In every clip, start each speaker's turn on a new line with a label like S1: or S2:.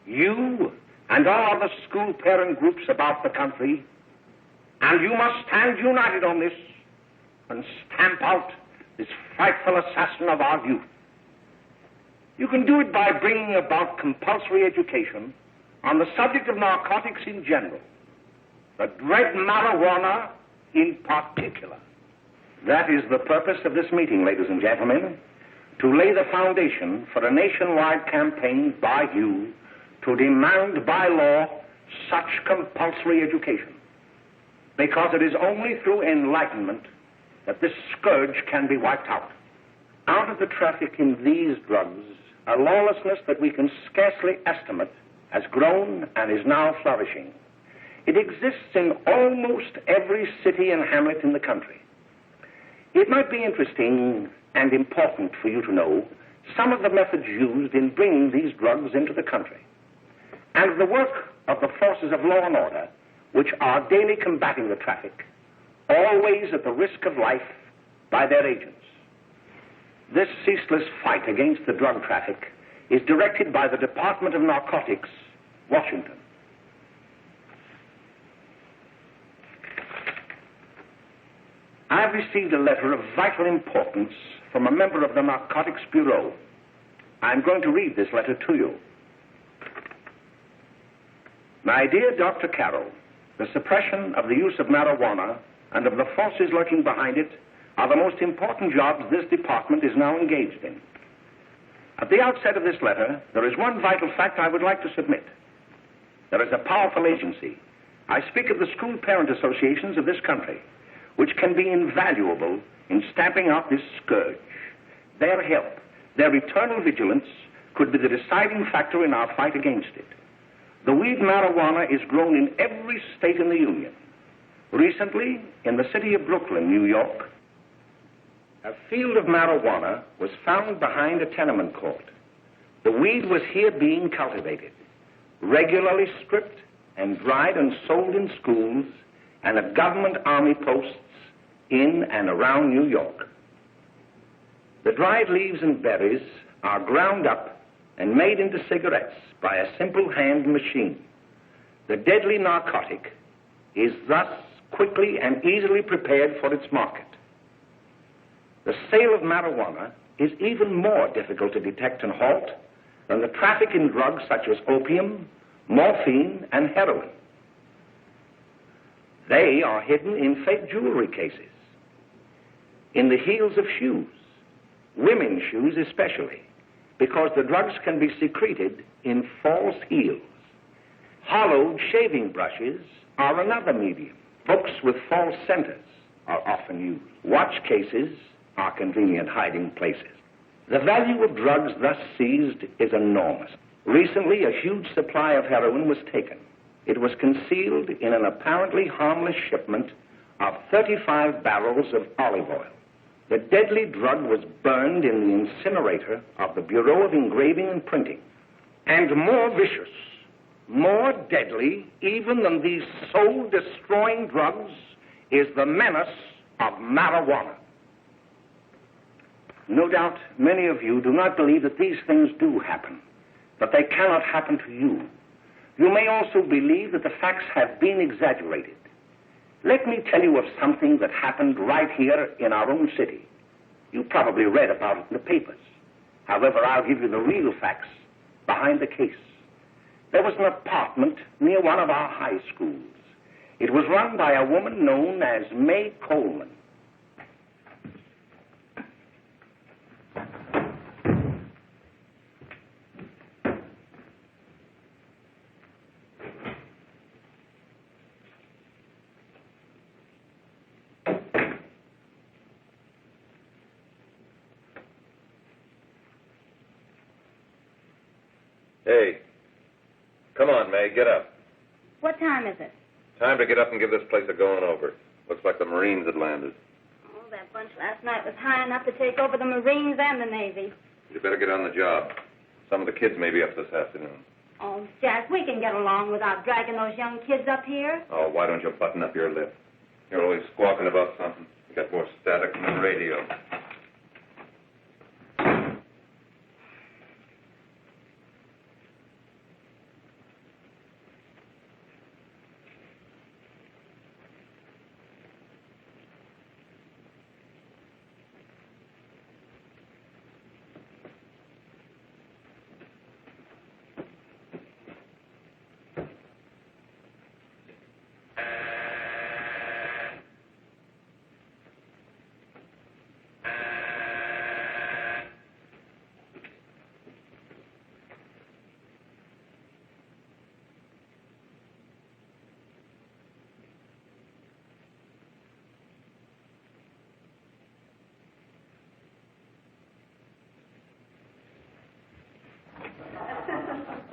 S1: You and all other school parent groups about the country, and you must stand united on this and stamp out this frightful assassin of our youth. You can do it by bringing about compulsory education on the subject of narcotics in general, the dread marijuana in particular. That is the purpose of this meeting, ladies and gentlemen, to lay the foundation for a nationwide campaign by you to demand by law such compulsory education, because it is only through enlightenment that this scourge can be wiped out. Out of the traffic in these drugs, a lawlessness that we can scarcely estimate has grown and is now flourishing. It exists in almost every city and hamlet in the country. It might be interesting and important for you to know some of the methods used in bringing these drugs into the country, and the work of the forces of law and order, which are daily combating the traffic, always at the risk of life by their agents. This ceaseless fight against the drug traffic is directed by the Department of Narcotics, Washington. I've received a letter of vital importance from a member of the Narcotics Bureau. I'm going to read this letter to you. My dear Dr. Carroll, the suppression of the use of marijuana and of the forces lurking behind it are the most important jobs this department is now engaged in. At the outset of this letter, there is one vital fact I would like to submit. There is a powerful agency. I speak of the school parent associations of this country, which can be invaluable in stamping out this scourge. Their help, their eternal vigilance, could be the deciding factor in our fight against it. The weed marijuana is grown in every state in the Union. Recently, in the city of Brooklyn, New York, a field of marijuana was found behind a tenement court. The weed was here being cultivated, regularly stripped and dried and sold in schools and at government army posts in and around New York. The dried leaves and berries are ground up and made into cigarettes by a simple hand machine. The deadly narcotic is thus quickly and easily prepared for its market. The sale of marijuana is even more difficult to detect and halt than the traffic in drugs such as opium, morphine, and heroin. They are hidden in fake jewelry cases, in the heels of shoes, women's shoes especially, because the drugs can be secreted in false heels. Hollowed shaving brushes are another medium. Books with false centers are often used. Watch cases are convenient hiding places. The value of drugs thus seized is enormous. Recently, a huge supply of heroin was taken. It was concealed in an apparently harmless shipment of 35 barrels of olive oil. The deadly drug was burned in the incinerator of the Bureau of Engraving and Printing. And more vicious, more deadly even than these soul-destroying drugs is the menace of marijuana. No doubt many of you do not believe that these things do happen, that they cannot happen to you. You may also believe that the facts have been exaggerated. Let me tell you of something that happened right here in our own city. You probably read about it in the papers. However, I'll give you the real facts behind the case. There was an apartment near one of our high schools. It was run by a woman known as May Coleman.
S2: Hey, come on, May, get up.
S3: What time is it?
S2: Time to get up and give this place a going over. Looks like the Marines had landed.
S3: Oh, that bunch last night was high enough to take over the Marines and the Navy.
S2: You better get on the job. Some of the kids may be up this afternoon.
S3: Oh, Jack, we can get along without dragging those young kids up here.
S2: Oh, why don't you button up your lip? You're always squawking about something. You got more static than the radio.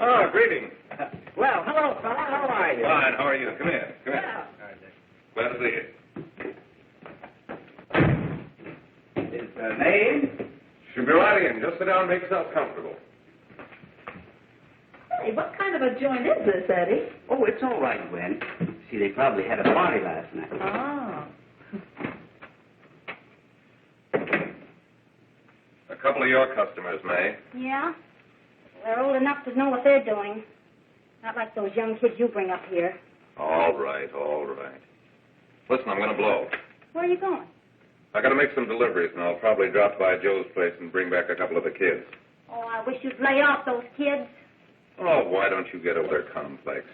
S2: Oh, greetings.
S1: Well, hello, fella. How are you?
S2: Fine, how are you? Come here. Come here. Glad to see you.
S1: His name?
S2: Should be right in. Just sit down and make yourself comfortable.
S4: Hey, what kind of a joint is this, Eddie?
S5: Oh, it's all right, Gwen. See, they probably had a party last night.
S4: Oh.
S2: A couple of your customers, May.
S3: Yeah? They're old enough to know what they're doing. Not like those young kids you bring up here.
S2: All right, all right. Listen, I'm going to blow.
S3: Where are you going?
S2: I got to make some deliveries, and I'll probably drop by Joe's place and bring back a couple of the kids.
S3: Oh, I wish you'd lay off those kids.
S2: Oh, why don't you get over their complex?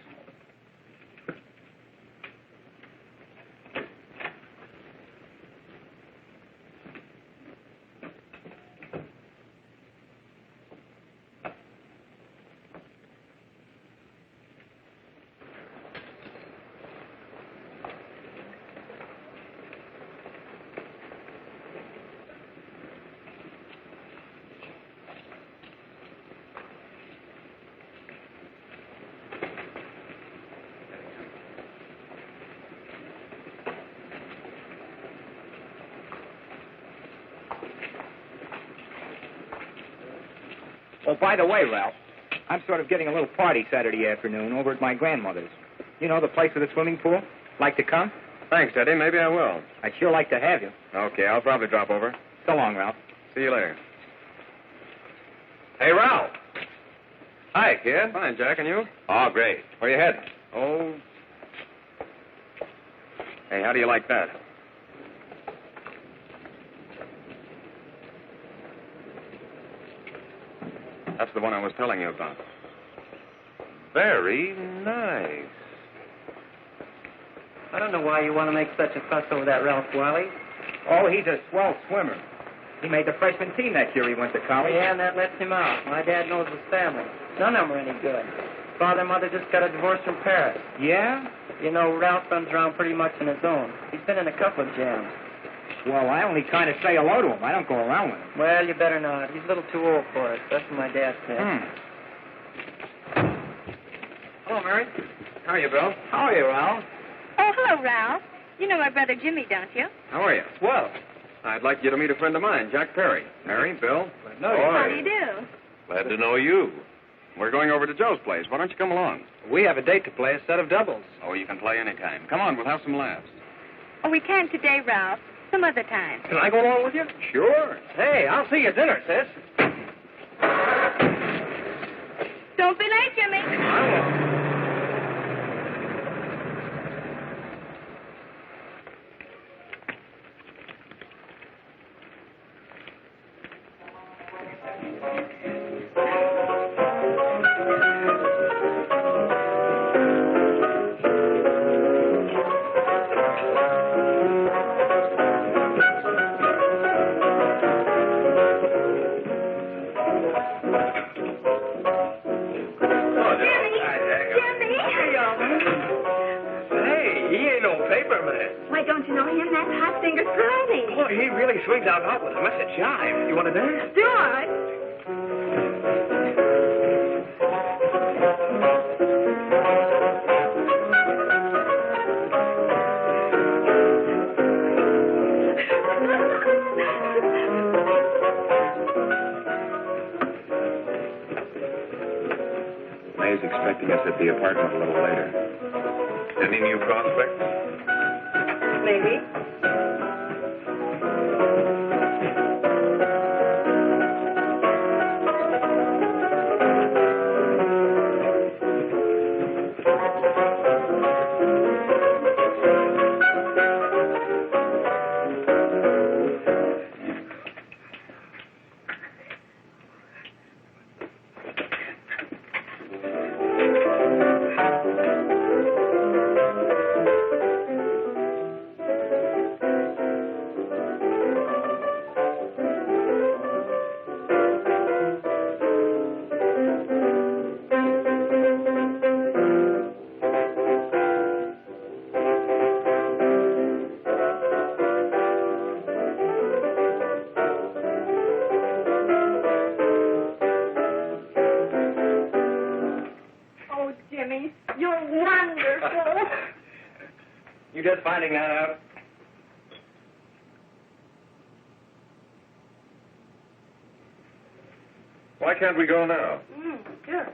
S6: Oh, by the way, Ralph, I'm sort of getting a little party Saturday afternoon over at my grandmother's. You know, the place with the swimming pool? Like to come?
S2: Thanks, Eddie. Maybe I will.
S6: I'd sure like to have you.
S2: Okay, I'll probably drop over.
S6: So long, Ralph.
S2: See you later.
S7: Hey, Ralph. Hi, kid.
S2: Fine, Jack, and you?
S7: Oh, great. Where you heading?
S2: Oh. Hey, how do you like that? That's the one I was telling you about.
S7: Very nice.
S8: I don't know why you want to make such a fuss over that Ralph Wiley.
S6: Oh, he's a swell swimmer. He made the freshman team that year he went to college.
S8: Yeah, and that lets him out. My dad knows his family. None of them are any good. Father and mother just got a divorce from Paris.
S6: Yeah?
S8: You know, Ralph runs around pretty much on his own. He's been in a couple of jams.
S6: Well, I only kind of say hello to him. I don't go around with him.
S8: Well, you better not. He's a little too old for it. That's what my dad said.
S2: Hello, Mary. How are you, Bill?
S6: How are you, Ralph?
S3: Oh, hello, Ralph. You know my brother Jimmy, don't you?
S2: How are you?
S6: Swell.
S2: I'd like you to meet a friend of mine, Jack Perry. Mary, Bill.
S3: How do you do?
S7: Glad to know you.
S2: We're going over to Joe's place. Why don't you come along?
S6: We have a date to play, a set of doubles.
S2: Oh, you can play anytime. Come on, we'll have some laughs.
S3: Oh, we can't today, Ralph. Some other time.
S6: Can I go along with you?
S2: Sure.
S6: Hey, I'll see you at dinner, sis.
S3: Don't be late, Jimmy.
S6: I won't.
S4: Why, don't you know him? That's Hot Finger Friday.
S6: Boy, he really swings out hot with a message jive. You want to dance?
S4: Do it.
S2: May's expecting us at the apartment a little later.
S7: Any new prospects?
S4: Maybe.
S6: You just finding that out?
S7: Why can't we go now?
S4: Sure.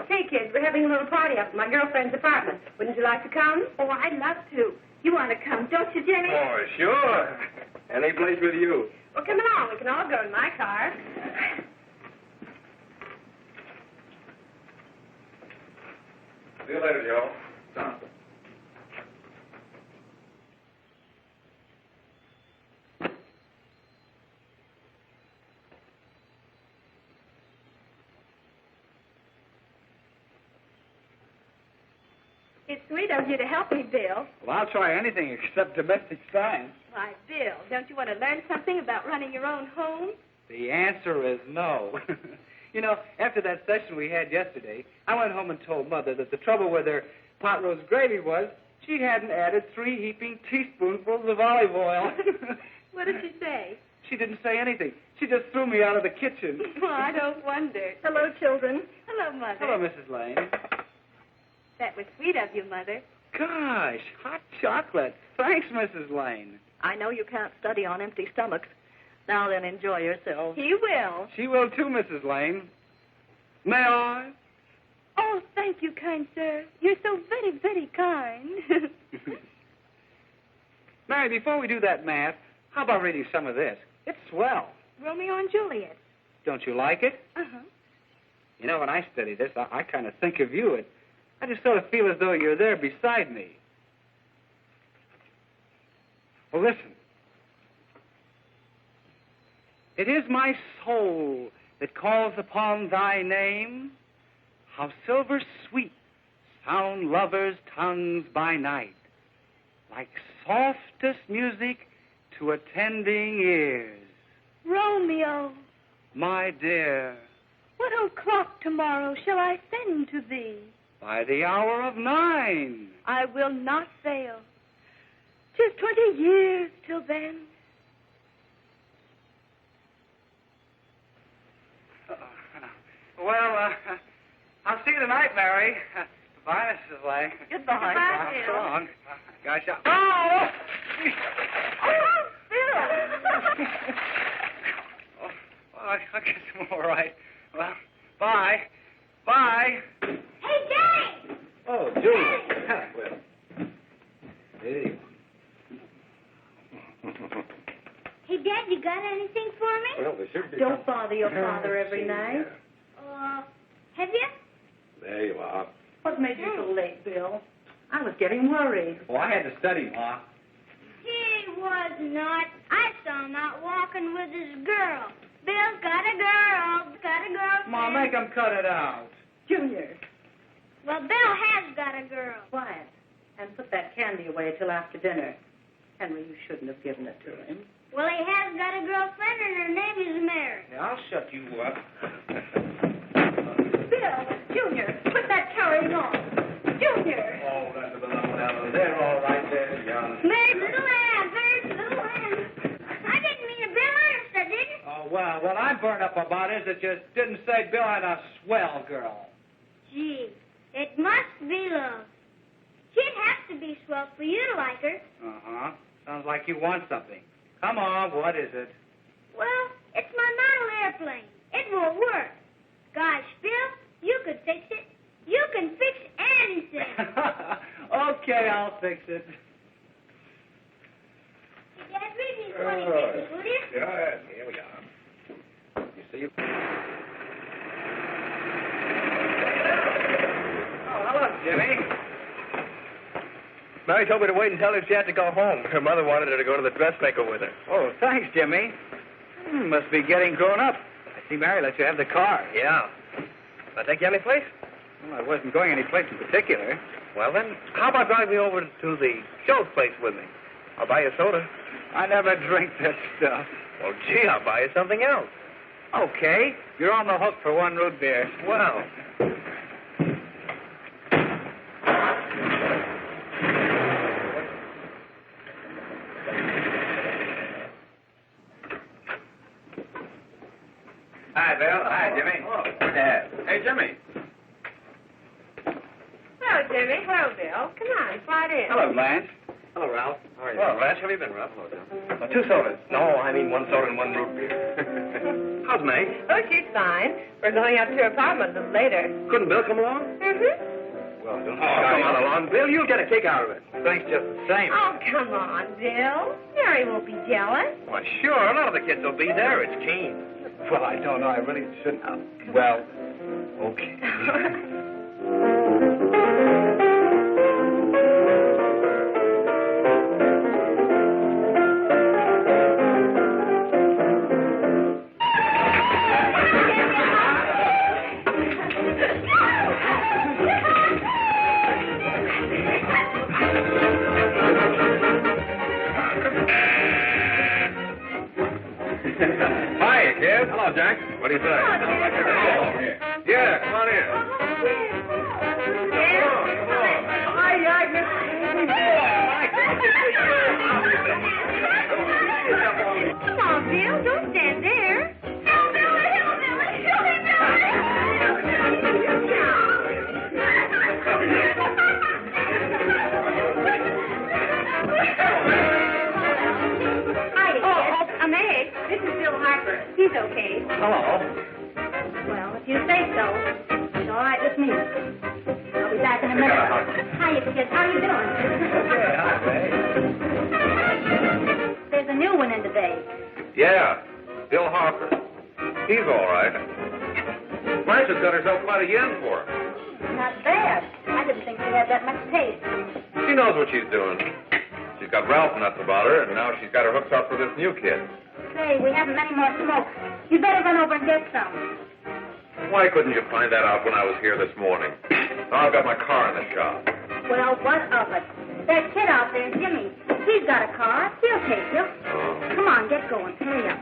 S4: Hey, kids, we're having a little party up at my girlfriend's apartment. Wouldn't you like to come?
S3: Oh, I'd love to. You want to come, don't you, Jimmy?
S7: Oh, sure. Any place with you.
S4: Well, come along. We can all go in my car.
S7: See you later, Joe.
S3: It's sweet of you to help me, Bill.
S6: Well, I'll try anything except domestic science.
S3: Why, Bill, don't you want to learn something about running your own home?
S6: The answer is no. You know, after that session we had yesterday, I went home and told Mother that the trouble with her pot roast gravy was she hadn't added 3 heaping teaspoonfuls of olive oil.
S3: What did she say?
S6: She didn't say anything. She just threw me out of the kitchen.
S3: Well, I don't wonder.
S4: Hello, children.
S3: Hello, Mother.
S6: Hello, Mrs. Lane.
S3: That was sweet of you, Mother.
S6: Gosh, hot chocolate. Thanks, Mrs. Lane.
S9: I know you can't study on empty stomachs. Now then, enjoy yourself.
S4: He will.
S6: She will too, Mrs. Lane. May I?
S4: Oh, thank you, kind sir. You're so very, very kind.
S6: Mary, before we do that math, how about reading some of this? It's swell.
S4: Romeo and Juliet.
S6: Don't you like it?
S4: Uh-huh.
S6: You know, when I study this, I kind of think of you. I just sort of feel as though you're there beside me. Well, listen. It is my soul that calls upon thy name. How silver sweet sound lovers' tongues by night, like softest music to attending ears.
S4: Romeo,
S6: My dear,
S4: what o'clock tomorrow shall I send to thee?
S6: by the hour of 9.
S4: I will not fail. 'Tis 20 years till then.
S6: Well, I'll see you tonight, Mary. Goodbye, Mrs. Lane.
S9: Goodbye.
S4: Goodbye,
S6: So
S4: Bill.
S6: long. Gosh, oh!
S4: Oh, Bill!
S6: Oh, well, I guess I'm all right. Well, bye. Bye.
S3: Hey, Daddy!
S6: Oh, Julie. Well, hey.
S3: Hey, Dad, you got anything for me?
S7: Well, there should be.
S9: Don't bother your father every night.
S3: Have you?
S7: There you are.
S9: What made you so late, Bill? I was getting worried.
S6: Oh, I had to study, Ma.
S3: He was not. I saw him out walking with his girl. Bill's got a girl. Got a girlfriend.
S6: Ma, make him cut it out.
S9: Junior,
S3: Well, Bill has got a girl.
S9: quiet. And put that candy away till after dinner. Henry, you shouldn't have given it to him.
S3: Well, he has got a girlfriend, and her name is Mary.
S6: Yeah, I'll shut you up.
S4: Bill, Junior, quit that carrying on. Junior!
S7: Oh, that's about out there, all right there, young.
S3: Mary's little Ann. Mary's little Ann. I didn't mean to Bill Ernest, I didn't.
S6: Oh, well, what I'm burned up about is that you didn't say Bill had a swell girl.
S3: Gee, it must be love. She'd have to be swell for you to like her.
S6: Uh-huh. Sounds like you want something. Come on, what is it?
S3: Well, it's my model airplane. It won't work. Gosh, Bill, you could fix it. You can fix anything.
S6: Okay, I'll fix it.
S3: Hey, Dad, read me 20 pages, will you?
S7: Yeah, here we are. You see?
S6: Oh, hello, Jimmy.
S8: Mary told me to wait and tell her she had to go home. Her mother wanted her to go to the dressmaker with her.
S6: Oh, thanks, Jimmy. Must be getting grown up. I see Mary let you have the car.
S8: Yeah. I take you any place?
S6: Well, I wasn't going any place in particular.
S8: Well, then, how about driving me over to the show's place with me? I'll buy you a soda.
S6: I never drink that stuff.
S8: Well, gee, I'll buy you something else.
S6: Okay, you're on the hook for one root beer.
S8: Well.
S6: Hi, Bill. Hi, Jimmy.
S8: Oh.
S6: Good to have.
S7: Hey, Jimmy.
S4: Hello, Jimmy. Hello, Bill. Come on, slide in.
S6: Hello, Blanche.
S8: Hello, Ralph. How are you?
S7: Well, Blanche, how have you been, Ralph?
S8: Two sodas. No, I mean one soda and one root beer. How's May?
S4: Oh, she's fine. We're going up to her apartment a little later.
S8: Couldn't Bill come along?
S4: Mm-hmm.
S8: Well, don't come on along. Bill, you'll get a kick out of it. Thanks just the same.
S4: Oh, come on, Bill. Mary won't be jealous.
S8: Why, sure. None of the kids will be there. It's Keen.
S6: Well, I don't know. I really shouldn't. Well, okay.
S7: Hi, kid. Hello, Jack. What do you say? Yeah, come on in.
S4: Come on, Bill. Don't stand there. Hi, I'm Meg. This is Bill
S7: Hello.
S3: Well, if you say so, it's all right with me. I'll be back in a minute. Hiya, kids. How you doing?
S7: Okay, hi, Ray.
S3: There's a new one in today.
S2: Yeah, Bill Harper. He's all right. Blanche's got herself quite a yen for him.
S3: Not bad. I didn't think she had that much taste.
S2: She knows what she's doing. She's got Ralph nuts about her, and now she's got her hooks up for this new kid.
S3: Say, we haven't many more smoke. You better run over and get some.
S2: Why couldn't you find that out when I was here this morning? Now I've got my car in the shop.
S3: Well, what of it? That kid out there, Jimmy, he's got a car. He'll take you.
S2: Oh.
S3: Come on, get going. Hurry up.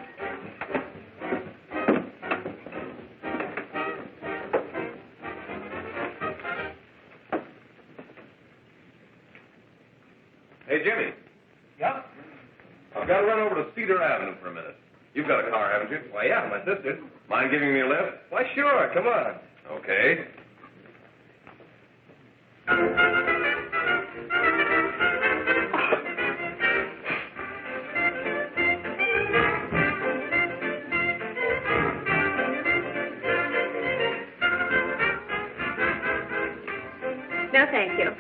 S2: Hey, Jimmy.
S6: Yeah?
S2: I've got to run over to Cedar Avenue for a minute. You've got a car, haven't you?
S6: Why, yeah, my sister.
S2: Mind giving me a lift?
S6: Why, sure. Come on.
S2: Okay.
S4: No, thank you.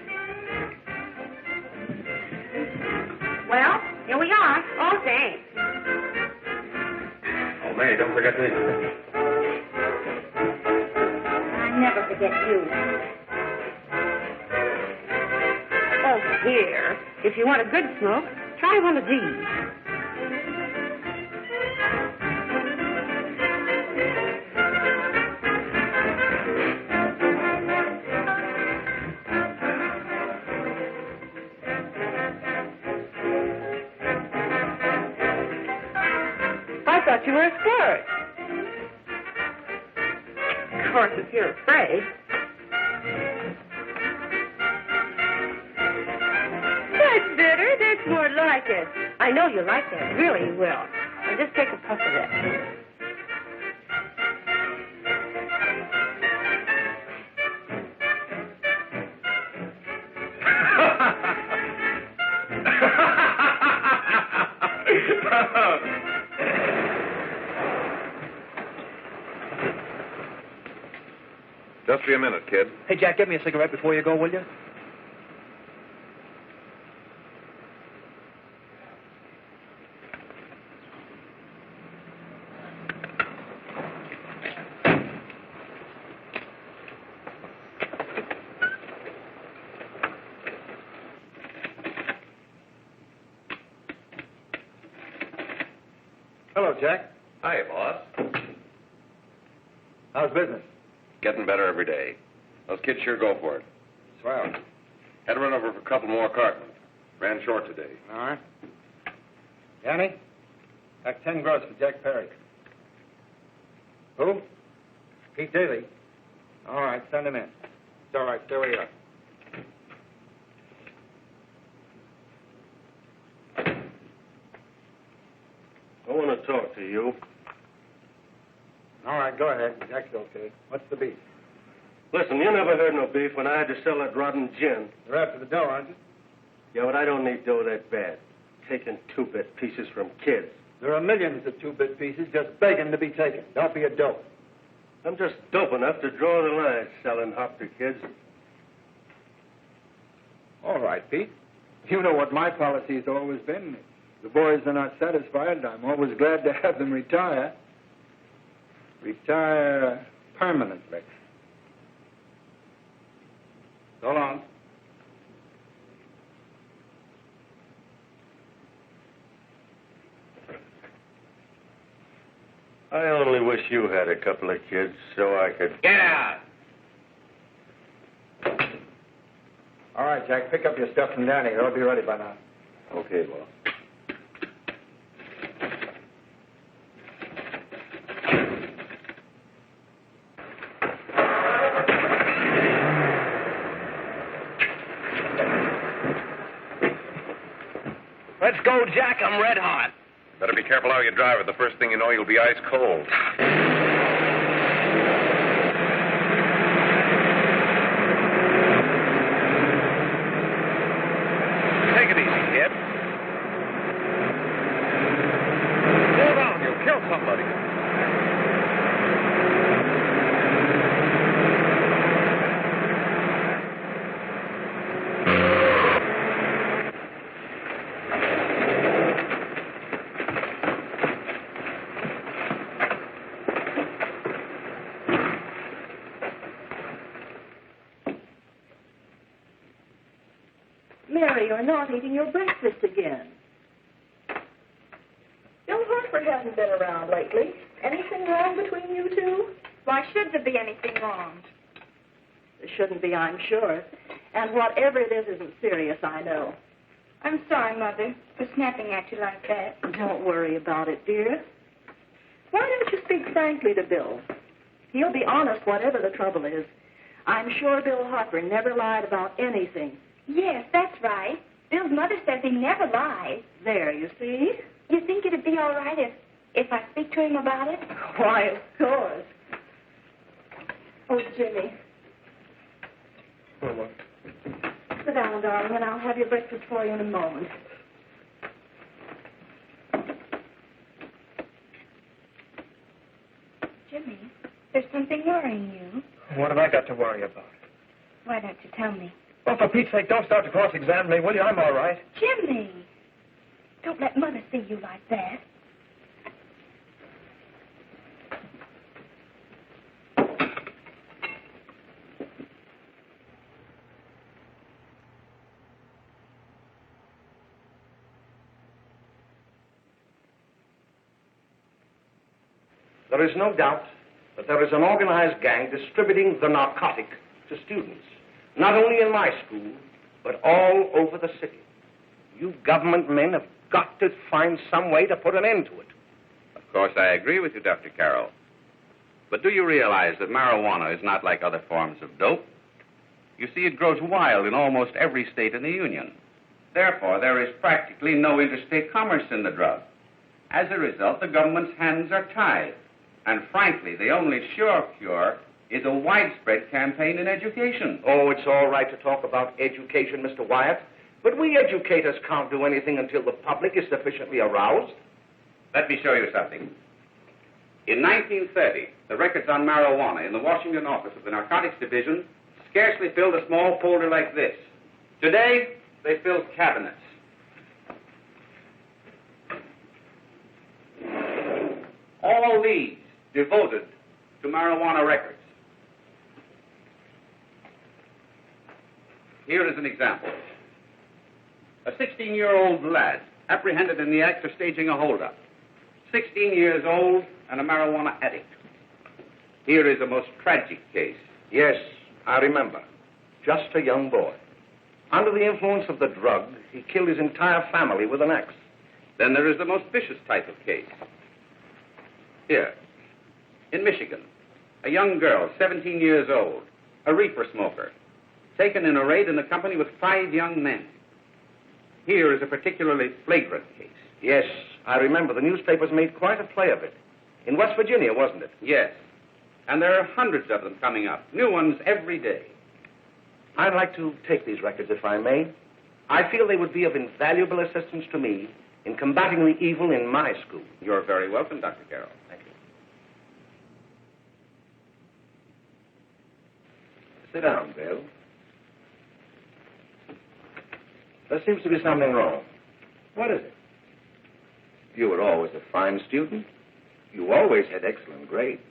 S3: Well, here we are.
S4: Oh, thanks.
S2: Oh, May, don't forget to...
S3: I never forget you.
S4: Oh, here. If you want a good smoke, try one of these. I thought you were a sport. Of course, if you're afraid. That's better. That's more like it. I know you like that. Really, you will. Now just take a puff of that.
S2: Just be a minute, kid.
S6: Hey, Jack, get me a cigarette before you go, will you? Hello, Jack.
S2: Hi, boss.
S6: How's business?
S2: Getting better every day. Those kids sure go for it.
S6: Swell.
S2: Had to run over for a couple more cartons. Ran short today.
S6: All right. Yanni, that's 10 gross for Jack Perry. Who? Pete Daly. All right, send him in. It's all right, stay where you are.
S10: I want to talk to you.
S6: All right, go ahead. Jack's okay. What's the beef?
S10: Listen, you never heard no beef when I had to sell that rotten gin.
S6: You're after the dough, aren't you?
S10: Yeah, but I don't need dough that bad. Taking two-bit pieces from kids.
S6: There are millions of two-bit pieces just begging to be taken. Don't be a dope.
S10: I'm just dope enough to draw the line selling hop to kids.
S6: All right, Pete. You know what my policy has always been. If the boys are not satisfied, I'm always glad to have them retire. Retire permanently. So long.
S10: I only wish you had a couple of kids so I could...
S2: Get out!
S6: All right, Jack, pick up your stuff from Danny. It'll be ready by now.
S10: Okay, boss.
S7: Let's go, Jack. I'm red hot.
S2: Better be careful how you drive it. The first thing you know, you'll be ice cold. Take it easy, kid. Slow down. You'll kill somebody.
S9: Mary, you're not eating your breakfast again. Bill Hartford hasn't been around lately. Anything wrong between you two?
S3: Why should there be anything wrong?
S9: There shouldn't be, I'm sure. And whatever it is isn't serious, I know.
S3: I'm sorry, Mother, for snapping at you like that.
S9: Don't worry about it, dear. Why don't you speak frankly to Bill? He'll be honest whatever the trouble is. I'm sure Bill Hartford never lied about anything.
S3: Yes, that's right. Bill's mother says he never lies.
S9: There, you see?
S3: You think it'd be all right if I speak to him about it?
S9: Why, of course. Oh, Jimmy.
S10: Mama.
S9: Sit down, darling, and I'll have your breakfast for you in a moment.
S3: Jimmy, there's something worrying you.
S7: What have I got to worry about?
S3: Why don't you tell me?
S7: Well, for Pete's sake, don't start to cross-examine me, will you? I'm all right.
S3: Jimmy! Don't let Mother see you like that.
S1: There is no doubt that there is an organized gang distributing the narcotic to students, not only in my school, but all over the city. You government men have got to find some way to put an end to it.
S2: Of course, I agree with you, Dr. Carroll. But do you realize that marijuana is not like other forms of dope? You see, it grows wild in almost every state in the Union. Therefore, there is practically no interstate commerce in the drug. As a result, the government's hands are tied. And frankly, the only sure cure is a widespread campaign in education.
S1: Oh, it's all right to talk about education, Mr. Wyatt, but we educators can't do anything until the public is sufficiently aroused.
S2: Let me show you something. In 1930, the records on marijuana in the Washington office of the Narcotics Division scarcely filled a small folder like this. Today, they fill cabinets. All these devoted to marijuana records. Here is an example. A 16-year-old lad apprehended in the act of staging a holdup. 16 years old and a marijuana addict. Here is a most tragic case.
S1: Yes, I remember. Just a young boy. Under the influence of the drug, he killed his entire family with an axe.
S2: Then there is the most vicious type of case. Here, in Michigan, a young girl, 17 years old, a reefer smoker, taken in a raid in the company with 5 young men. Here is a particularly flagrant case.
S1: Yes, I remember. The newspapers made quite a play of it. In West Virginia, wasn't it?
S2: Yes. And there are hundreds of them coming up, new ones every day.
S1: I'd like to take these records, if I may. I feel they would be of invaluable assistance to me in combating the evil in my school.
S2: You're very welcome, Dr. Carroll.
S1: Thank you. Sit down, Bill. There seems to be something wrong. What is it? You were always a fine student. You always had excellent grades.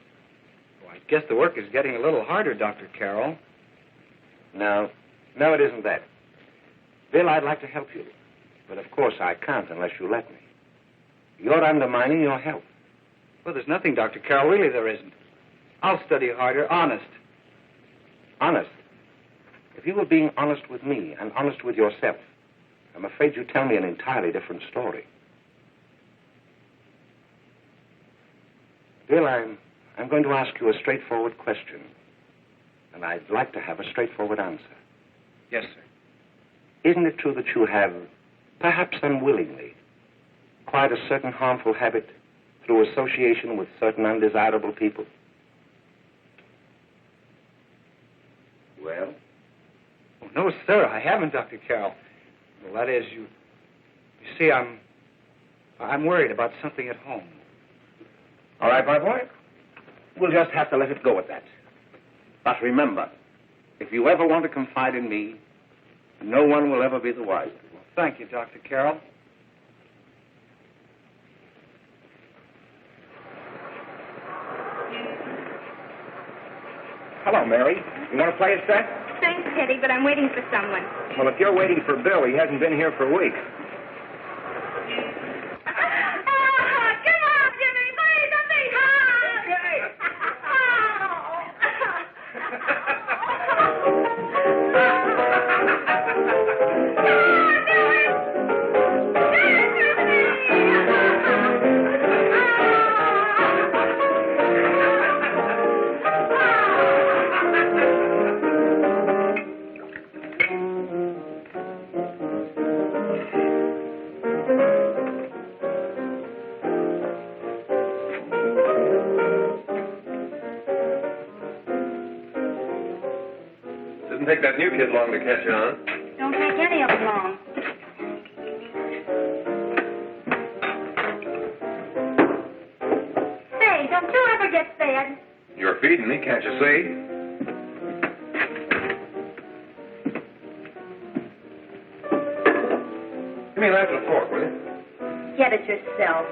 S6: Well, I guess the work is getting a little harder, Dr. Carroll.
S1: No, it isn't that. Bill, I'd like to help you. But of course I can't unless you let me. You're undermining your health.
S6: Well, there's nothing, Dr. Carroll. Really, there isn't. I'll study harder, honest.
S1: Honest? If you were being honest with me and honest with yourself, I'm afraid you'd tell me an entirely different story. Bill, I'm going to ask you a straightforward question. And I'd like to have a straightforward answer.
S6: Yes, sir.
S1: Isn't it true that you have, perhaps unwillingly, acquired a certain harmful habit through association with certain undesirable people? Well?
S6: Oh, no, sir, I haven't, Dr. Carroll. Well, that is, you see, I'm worried about something at home.
S1: All right, my boy. We'll just have to let it go at that. But remember, if you ever want to confide in me, no one will ever be the wiser.
S6: Well, thank you, Dr. Carroll.
S7: Hello, Mary. You want to play a set?
S3: Thanks, Teddy, but I'm waiting for someone.
S7: Well, if you're waiting for Bill, he hasn't been here for weeks.
S3: Come on, Jimmy, play something hard.
S10: Didn't take that new kid long to catch on.
S3: Don't take any of them long. Say, don't you ever get fed?
S10: You're feeding me, can't you see? Give me a knife and a fork, will you?
S9: Get it yourself.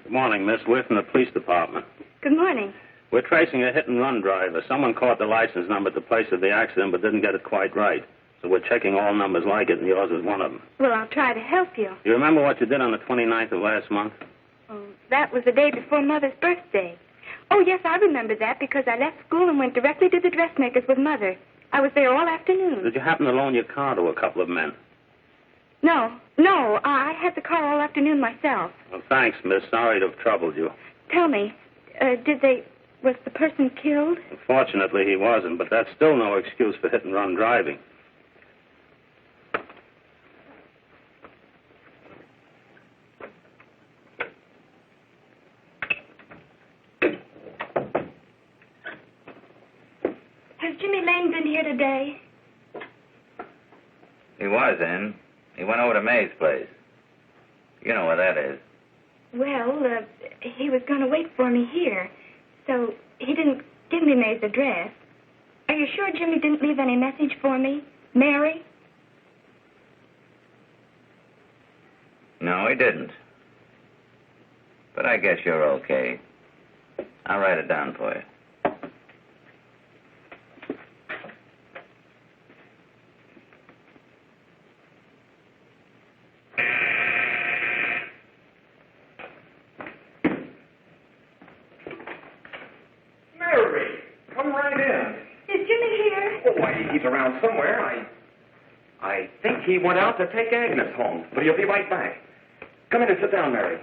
S11: Good morning, Miss. We're from the police department.
S3: Good morning.
S11: We're tracing a hit-and-run driver. Someone caught the license number at the place of the accident but didn't get it quite right. So we're checking all numbers like it, and yours is one of them.
S3: Well, I'll try to help you.
S11: You remember what you did on the 29th of last month?
S3: Oh, that was the day before Mother's birthday. Oh, yes, I remember that because I left school and went directly to the dressmaker's with Mother. I was there all afternoon.
S11: Did you happen to loan your car to a couple of men?
S3: No, I had the car all afternoon myself.
S11: Well, thanks, miss. Sorry to have troubled you.
S3: Tell me, was the person killed?
S11: Unfortunately, he wasn't, but that's still no excuse for hit-and-run driving.
S3: Has Jimmy Lane been here today?
S2: He was in. He went over to May's place. You know where that is.
S3: Well, he was going to wait for me here, so he didn't give me May's address. Are you sure Jimmy didn't leave any message for me? Mary?
S2: No, he didn't. But I guess you're okay. I'll write it down for you.
S7: Mary, come right in.
S3: Is Jimmy here?
S7: Oh, why, he's around somewhere. I think he went out to take Agnes home, but he'll be right back. Come in and sit down, Mary.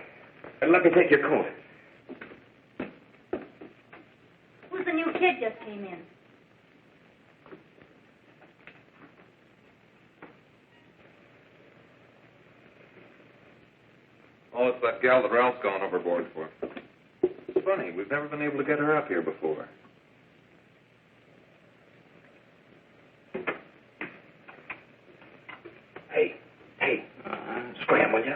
S7: And let me take your coat.
S3: Who's the new kid just came in?
S10: Oh, it's that gal that Ralph's gone overboard for. It's funny, we've never been able to get her up here before.
S7: Hey, scram, will you?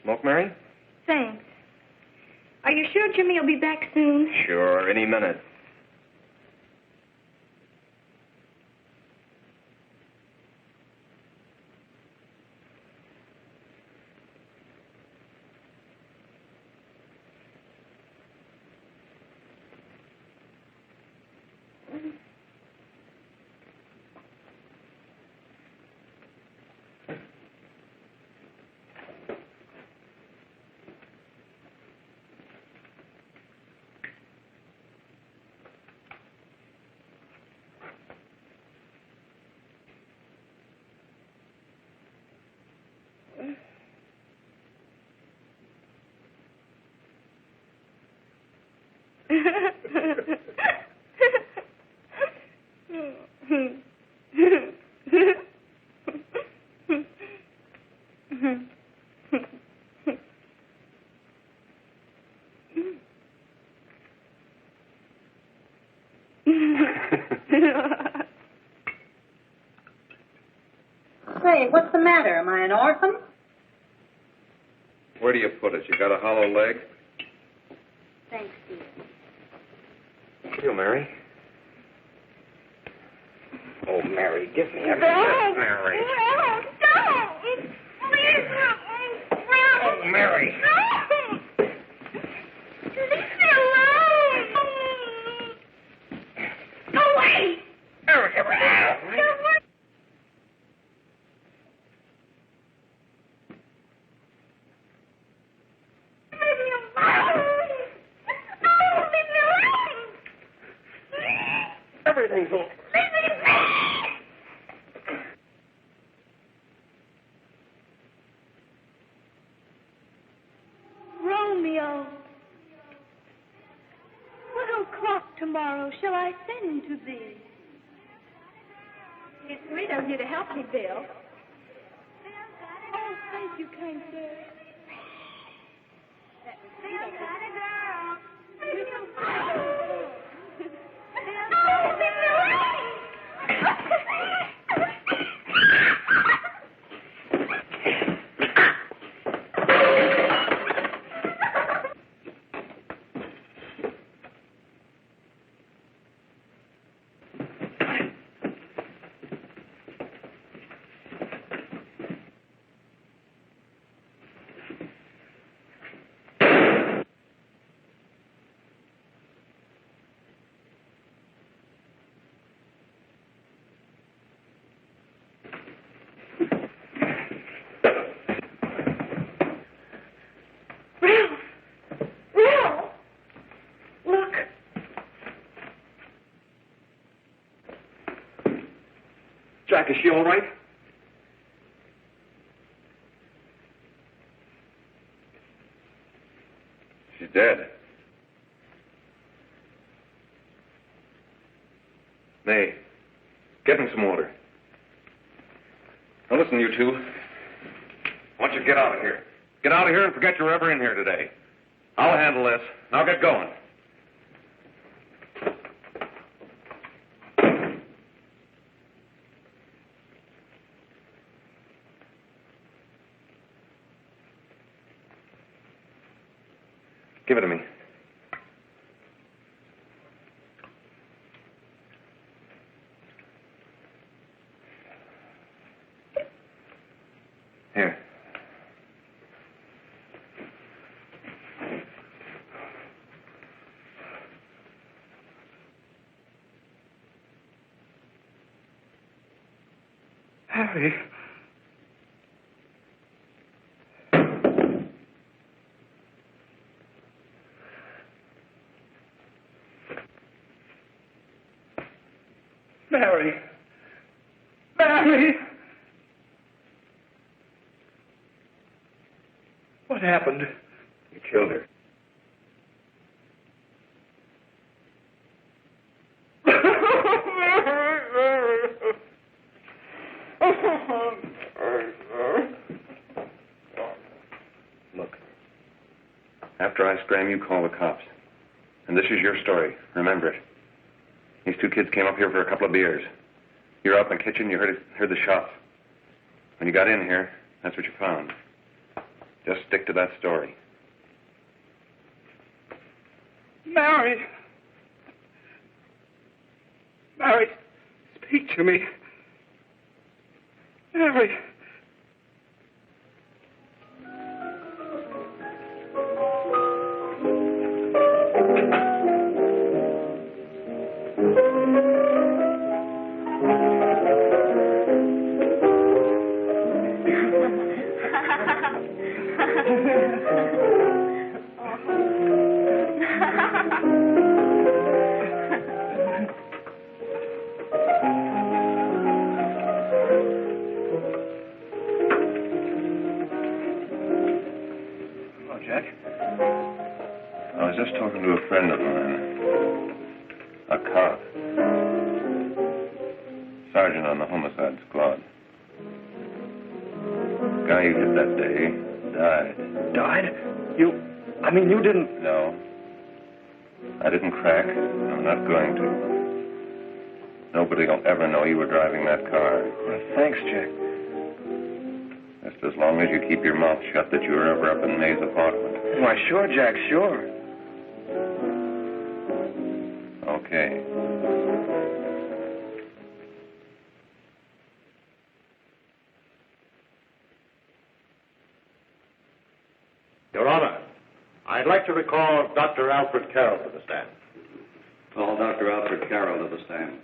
S7: Smoke, Mary?
S3: Thanks. Are you sure Jimmy will be back soon?
S7: Sure, any minute.
S12: Say, what's the matter? Am I an orphan?
S10: Where do you put it? You got a hollow leg?
S12: Thanks, dear.
S7: You, Mary. Oh, Mary, give me a kiss, Mary.
S3: No, don't! Please,
S7: Oh, Mary.
S3: No! Leave me alone! Go away!
S7: Mary, give me a
S3: Go away! Leave me alone! Oh, leave me alone!
S7: Everything's okay.
S3: Leave me alone! Romeo, what o'clock tomorrow shall I send to thee? It's sweet of you to help me, Bill. Oh, thank you, kind sir. Bill's got a girl. Leave me alone. Oh, leave me alone.
S7: Jack, is she all right?
S10: She's dead. May, get him some water. Now listen, you two. I want you to get out of here. Get out of here and forget you're ever in here today. I'll handle this. Now get going. Give it to me. Here.
S7: Harry. Mary. Mary! What happened?
S10: You killed her. Look. After I scram, you call the cops. And this is your story. Remember it. These two kids came up here for a couple of beers. You were out in the kitchen, you heard the shots. When you got in here, that's what you found. Just stick to that story.
S6: Mary! Mary, speak to me. Mary!
S10: I was just talking to a friend of mine, a cop, sergeant on the homicide squad. The guy you hit that day died.
S7: Died? You didn't...
S10: No. I didn't crack. I'm not going to. Nobody will ever know you were driving that car.
S7: Well, thanks, Jack.
S10: Just as long as you keep your mouth shut that you were ever up in May's apartment.
S7: Why, sure, Jack, sure.
S10: Okay.
S13: Your Honor, I'd like to recall Dr. Alfred Carroll to the stand.
S2: Call Dr. Alfred Carroll to the stand.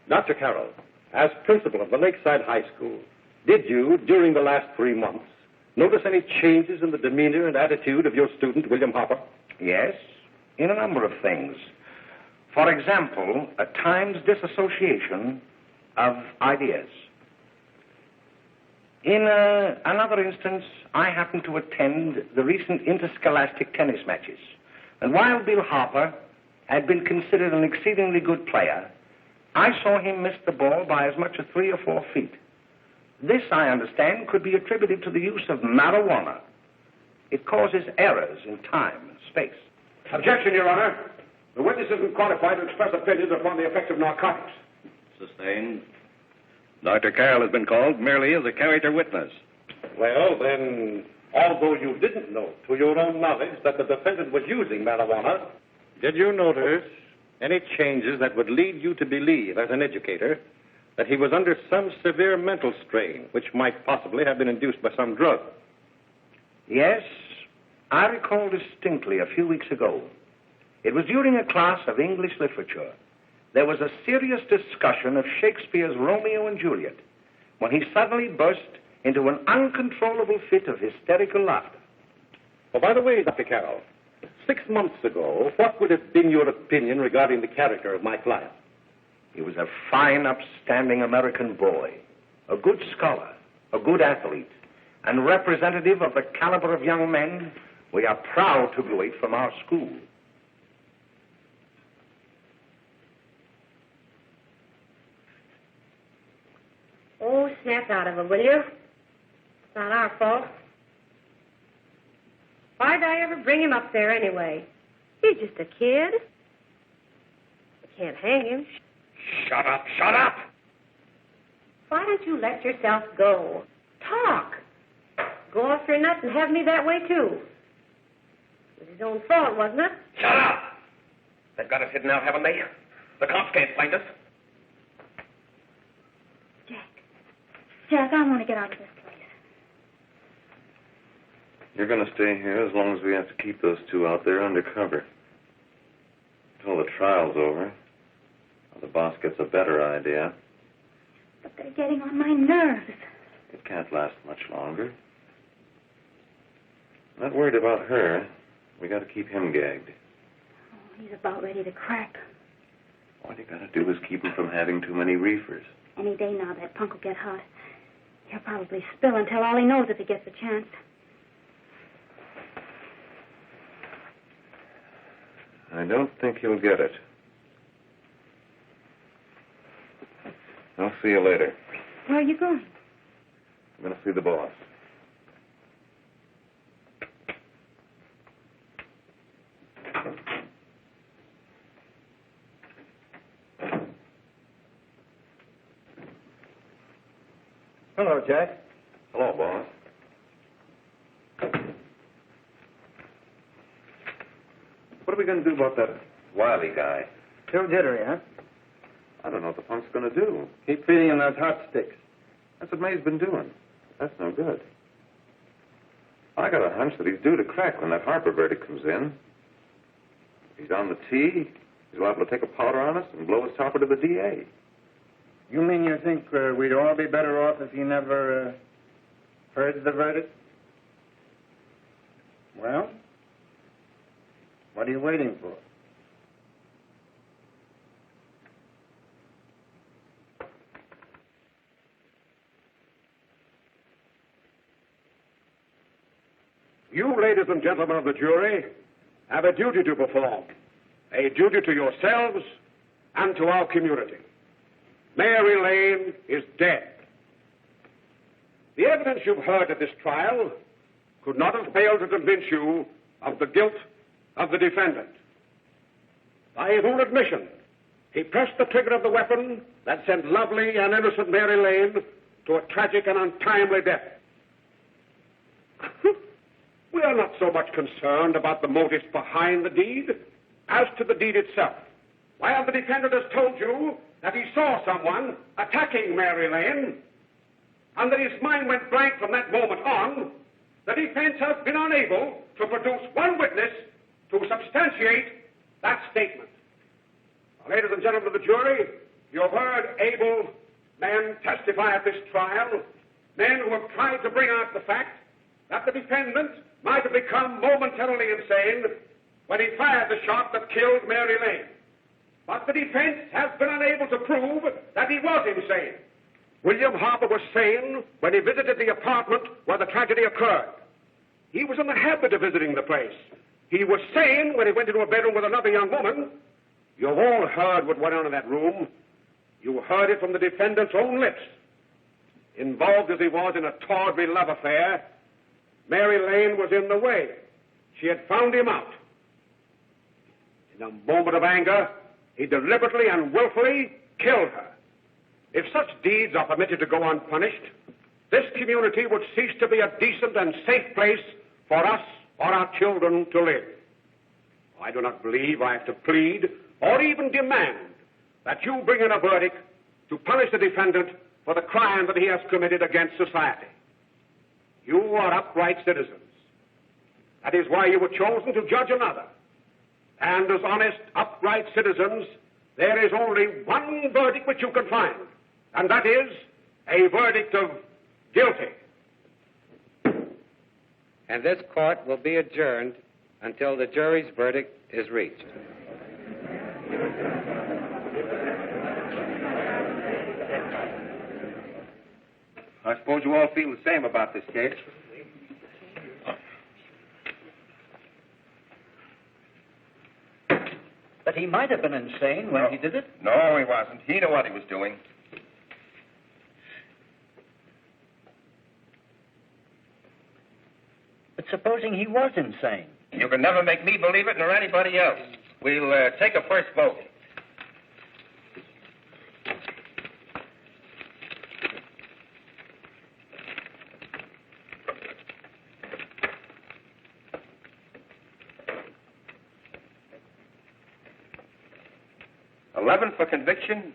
S13: Dr. Carroll, as principal of the Lakeside High School, did you, during the last 3 months, notice any changes in the demeanor and attitude of your student, William Hopper?
S1: Yes, in a number of things. For example, at times disassociation of ideas. In another instance, I happened to attend the recent interscholastic tennis matches. And while Bill Harper had been considered an exceedingly good player, I saw him miss the ball by as much as 3 or 4 feet. This, I understand, could be attributed to the use of marijuana. It causes errors in time and space.
S13: Objection, Your Honor. The witness isn't qualified to express opinions upon the effects of narcotics.
S2: Sustained.
S11: Dr. Carroll has been called merely as a character witness.
S13: Well, then, although you didn't know to your own knowledge that the defendant was using marijuana, did you notice any changes that would lead you to believe, as an educator, that he was under some severe mental strain, which might possibly have been induced by some drug?
S1: Yes, I recall distinctly a few weeks ago. It was during a class of English literature. There was a serious discussion of Shakespeare's Romeo and Juliet when he suddenly burst into an uncontrollable fit of hysterical laughter.
S13: Oh, by the way, Dr. Carroll, 6 months ago, what would have been your opinion regarding the character of my client?
S1: He was a fine, upstanding American boy, a good scholar, a good athlete, and representative of the caliber of young men we are proud to graduate from our school.
S4: Oh, snap out of it, will you? It's not our fault. Why'd I ever bring him up there anyway? He's just a kid. I can't hang him.
S1: Shut up, shut up!
S4: Why don't you let yourself go? Talk. Go off your nut and have me that way, too. It was his own fault, wasn't it?
S1: Shut up! They've got us hidden out, haven't they? The cops can't find us.
S3: Jack, I want to get out of this place.
S10: You're going to stay here as long as we have to keep those two out there undercover. Until the trial's over. Or the boss gets a better idea.
S3: But they're getting on my nerves.
S10: It can't last much longer. Not worried about her. We got to keep him gagged.
S3: Oh, he's about ready to crack.
S10: All you got to do is keep him from having too many reefers.
S3: Any day now, that punk will get hot. He'll probably spill and tell all he knows if he gets a chance.
S10: I don't think he'll get it. I'll see you later.
S3: Where are you going?
S10: I'm going to see the boss.
S6: Hello, Jack.
S10: Hello, boss. What are we going to do about that Wiley guy?
S6: Still jittery, huh?
S10: I don't know what the punk's going to do.
S6: Keep feeding him those hot sticks.
S10: That's what May's been doing. That's no good. I got a hunch that he's due to crack when that Harper verdict comes in. If he's on the tee, he's liable to take a powder on us and blow his topper to the DA.
S6: You mean you think we'd all be better off if he never heard the verdict? Well, what are you waiting for?
S1: You, ladies and gentlemen of the jury, have a duty to perform. A duty to yourselves and to our community. Mary Lane is dead. The evidence you've heard at this trial could not have failed to convince you of the guilt of the defendant. By his own admission, he pressed the trigger of the weapon that sent lovely and innocent Mary Lane to a tragic and untimely death. We are not so much concerned about the motives behind the deed as to the deed itself. While the defendant has told you that he saw someone attacking Mary Lane and that his mind went blank from that moment on, the defense has been unable to produce one witness to substantiate that statement. Now, ladies and gentlemen of the jury, you have heard able men testify at this trial, men who have tried to bring out the fact that the defendant might have become momentarily insane when he fired the shot that killed Mary Lane. But the defense has been unable to prove that he was insane. William Harper was sane when he visited the apartment where the tragedy occurred. He was in the habit of visiting the place. He was sane when he went into a bedroom with another young woman. You've all heard what went on in that room. You heard it from the defendant's own lips. Involved as he was in a tawdry love affair, Mary Lane was in the way. She had found him out. In a moment of anger, he deliberately and willfully killed her. If such deeds are permitted to go unpunished, this community would cease to be a decent and safe place for us or our children to live. I do not believe I have to plead or even demand that you bring in a verdict to punish the defendant for the crime that he has committed against society. You are upright citizens. That is why you were chosen to judge another. And as honest, upright citizens, there is only one verdict which you can find, and that is a verdict of guilty.
S14: And this court will be adjourned until the jury's verdict is reached.
S10: I suppose you all feel the same about this case.
S5: But he might have been insane when he did it.
S10: No, he wasn't. He knew what he was doing.
S5: But supposing he was insane?
S10: You can never make me believe it nor anybody else. We'll take a first vote. $11 for conviction,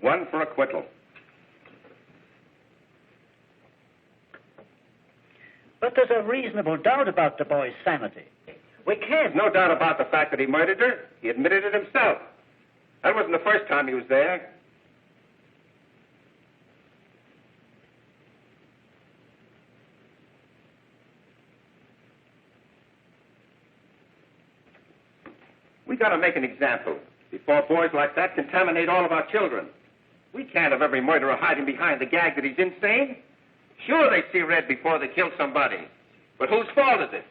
S10: 1 for acquittal.
S5: But there's a reasonable doubt about the boy's sanity.
S10: We can't. No doubt about the fact that he murdered her. He admitted it himself. That wasn't the first time he was there. We got to make an example before boys like that contaminate all of our children. We can't have every murderer hiding behind the gag that he's insane. Sure, they see red before they kill somebody. But whose fault is it?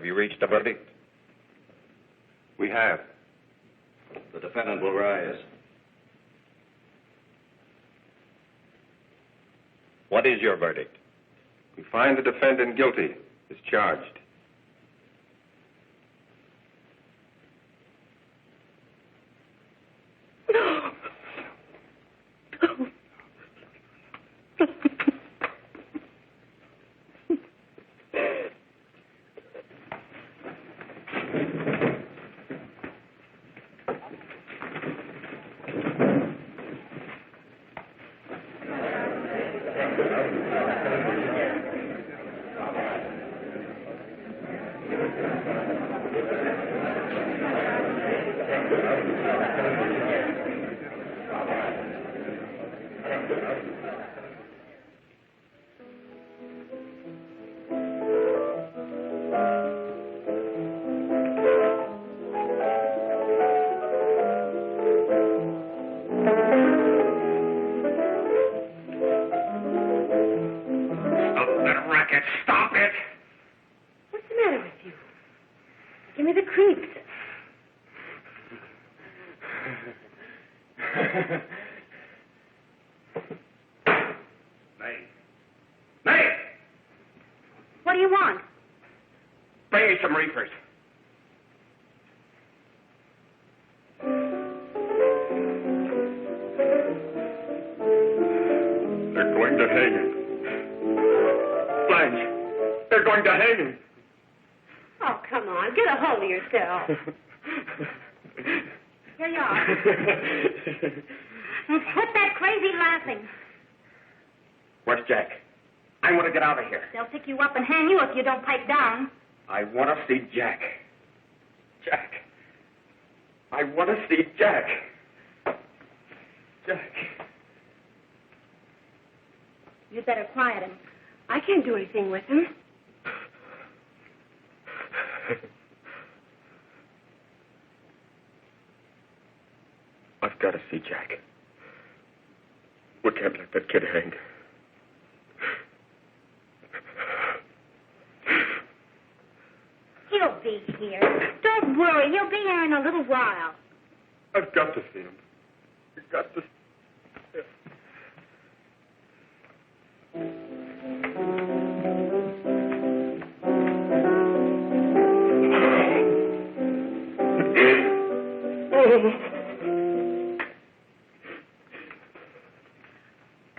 S13: Have you reached a verdict?
S10: We have.
S11: The defendant will rise.
S13: What is your verdict?
S10: We find the defendant guilty as charged.
S1: Stop it!
S4: What's the matter with you? Give me the creeps.
S1: May!
S4: What do you want?
S1: Bring me some reefers. They're going to hang him. Blanche, they're going to hang him.
S4: Oh, come on. Get a hold of yourself. Here you are. Quit that crazy laughing.
S1: Where's Jack? I want to get out of here.
S4: They'll pick you up and hang you if you don't pipe down.
S1: I want to see Jack. Jack. I want to see Jack. Jack.
S4: You'd better quiet him. I can't do anything with him.
S1: I've got to see Jack. We can't let that kid hang.
S4: He'll be here. Don't worry. He'll be here in a little while.
S1: I've got to see him. I've got to.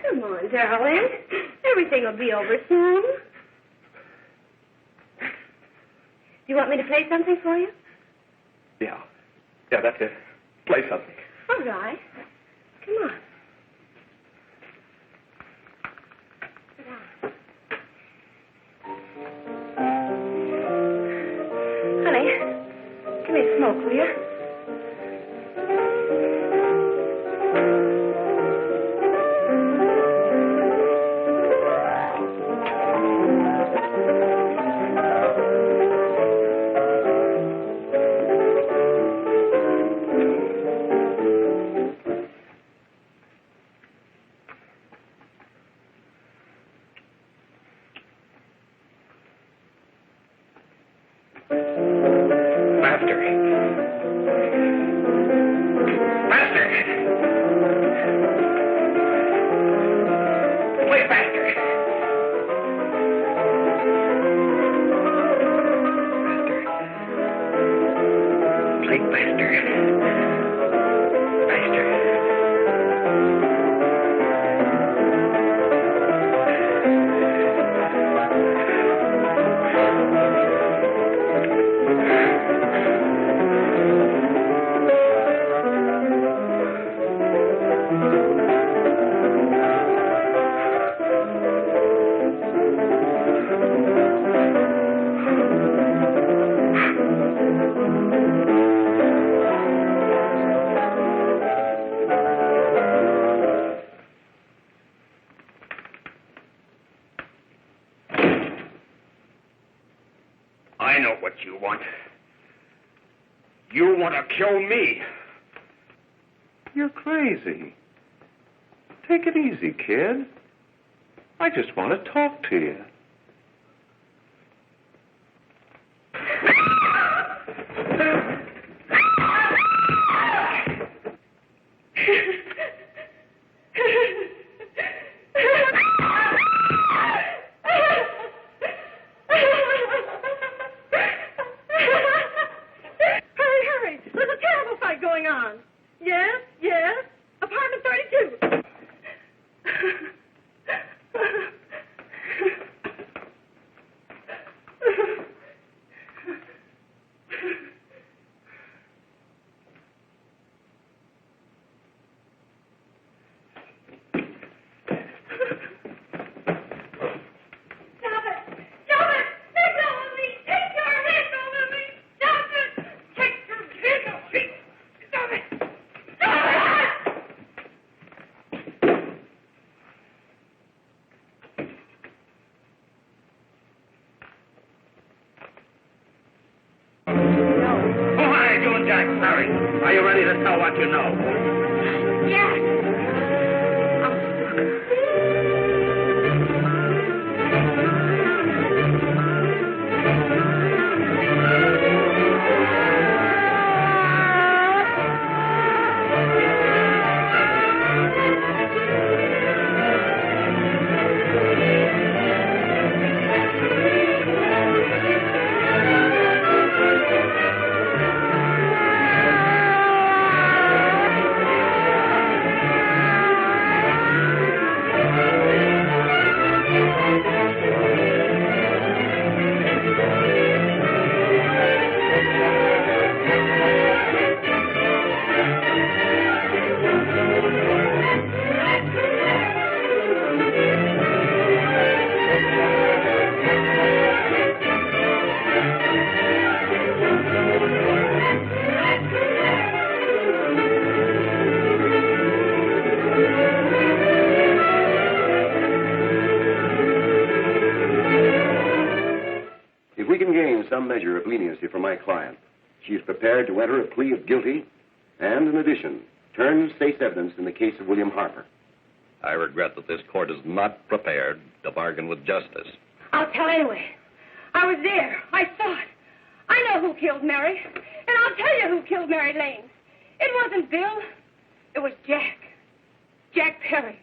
S4: Come on, darling. Everything will be over soon. Do you want me to play something for you?
S1: Yeah, that's it. Play something.
S4: All right. Come on. Sit down. Honey, give me a smoke, will you? I know what you want. You want to kill me.
S10: You're crazy. Take it easy, kid. I just want to talk to you.
S2: Are you ready to tell what you know?
S3: Jack!
S15: If we can gain some measure of leniency for my client, she is prepared to enter a plea of guilty and, in addition, turn state's evidence in the case of William Harper.
S16: I regret that this court is not prepared to bargain with justice.
S4: I'll tell anyway. I was there. I saw it. I know who killed Mary. And I'll tell you who killed Mary Lane. It wasn't Bill. It was Jack. Jack Perry.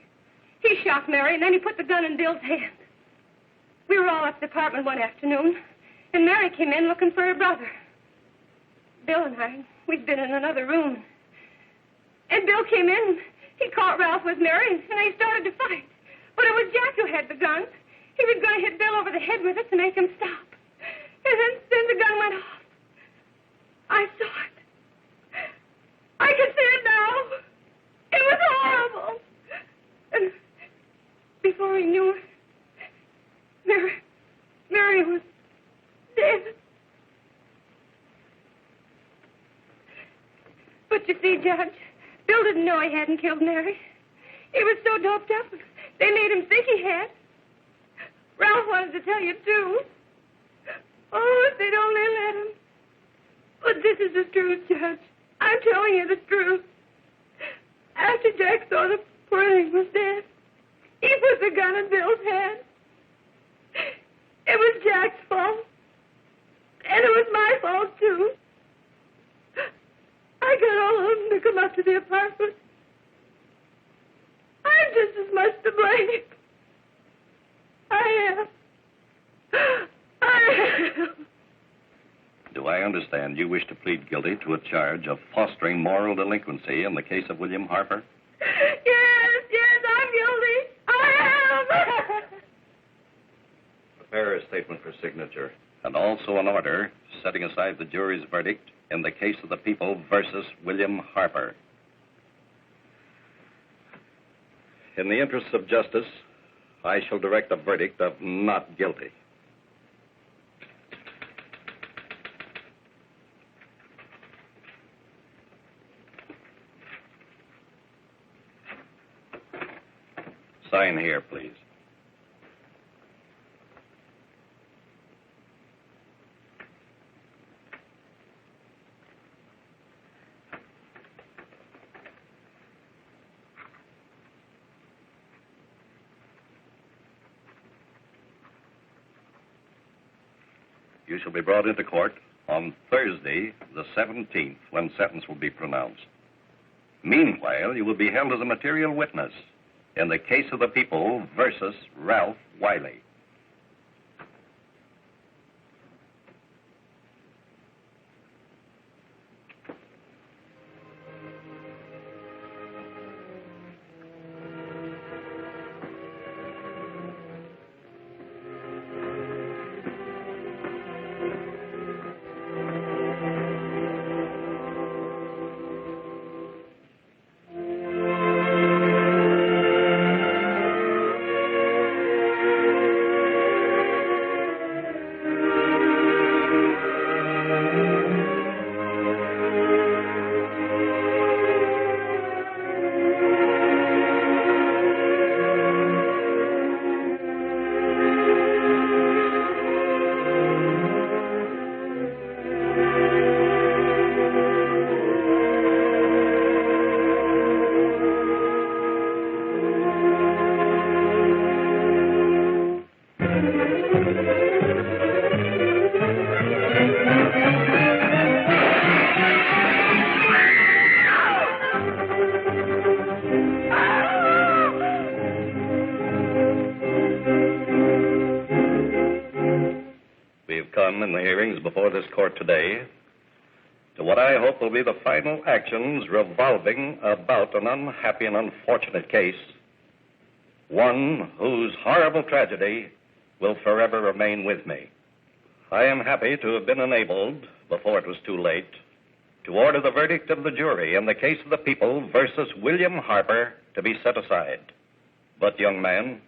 S4: He shot Mary, and then he put the gun in Bill's hand. We were all at the apartment one afternoon, and Mary came in looking for her brother. Bill and I, we'd been in another room. And Bill came in. He caught Ralph with Mary, and they started to fight. But it was Jack who had the gun. He was going to hit Bill over the head with it to make him stop. And then the gun went off. I saw it. I can see it now. It was horrible. And before he knew it, Mary was dead. But you see, Judge, Bill didn't know he hadn't killed Mary. He was so doped up, they made him think he had. Ralph wanted to tell you, too. Oh, if they'd only let him. But this is the truth, Judge. I'm telling you the truth. After Jack saw the poor thing was dead, he put the gun in Bill's hand. It was Jack's fault. And it was my fault, too. I got all of them to come up to the apartment. I'm just as much to blame. I am.
S16: Do I understand you wish to plead guilty to a charge of fostering moral delinquency in the case of William Harper?
S4: Yes, I'm guilty. I am.
S16: Prepare a statement for signature, and also an order setting aside the jury's verdict in the case of the people versus William Harper. In the interests of justice, I shall direct a verdict of not guilty. Sign here, please. You shall be brought into court on Thursday, the 17th, when sentence will be pronounced. Meanwhile, you will be held as a material witness in the case of the people versus Ralph Wiley. done in the hearings before this court today to what I hope will be the final actions revolving about an unhappy and unfortunate case, one whose horrible tragedy will forever remain with me. I am happy to have been enabled, before it was too late, to order the verdict of the jury in the case of the people versus William Harper to be set aside. But, young man,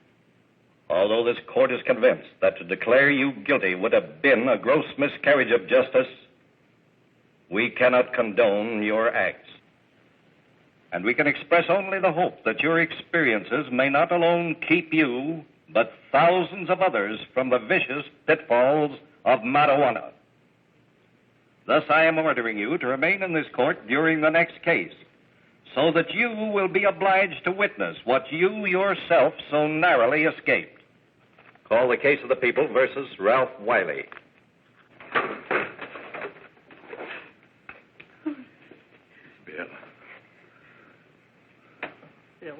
S16: although this court is convinced that to declare you guilty would have been a gross miscarriage of justice, we cannot condone your acts. And we can express only the hope that your experiences may not alone keep you, but thousands of others from the vicious pitfalls of marijuana. Thus, I am ordering you to remain in this court during the next case, so that you will be obliged to witness what you yourself so narrowly escaped. Call the case of the people versus Ralph Wiley.
S13: Bill.
S9: Bill.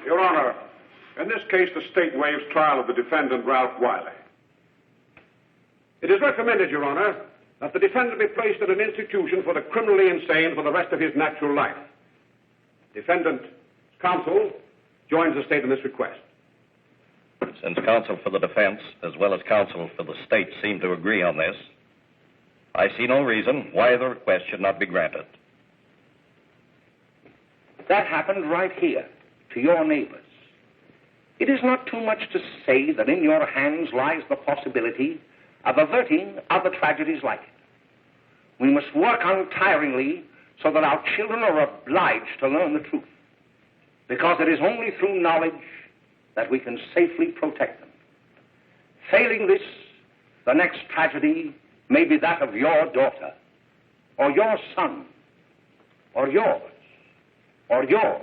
S17: Your Honor, in this case, the state waives trial of the defendant, Ralph Wiley. It is recommended, Your Honor, that the defendant be placed in an institution for the criminally insane for the rest of his natural life. Defendant's counsel joins the state in this request.
S16: Since counsel for the defense, as well as counsel for the state, seem to agree on this, I see no reason why the request should not be granted.
S1: That happened right here, to your neighbors. It is not too much to say that in your hands lies the possibility of averting other tragedies like it. We must work untiringly so that our children are obliged to learn the truth, because it is only through knowledge that we can safely protect them. Failing this, the next tragedy may be that of your daughter, or your son, or yours, or yours,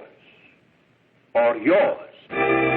S1: or yours.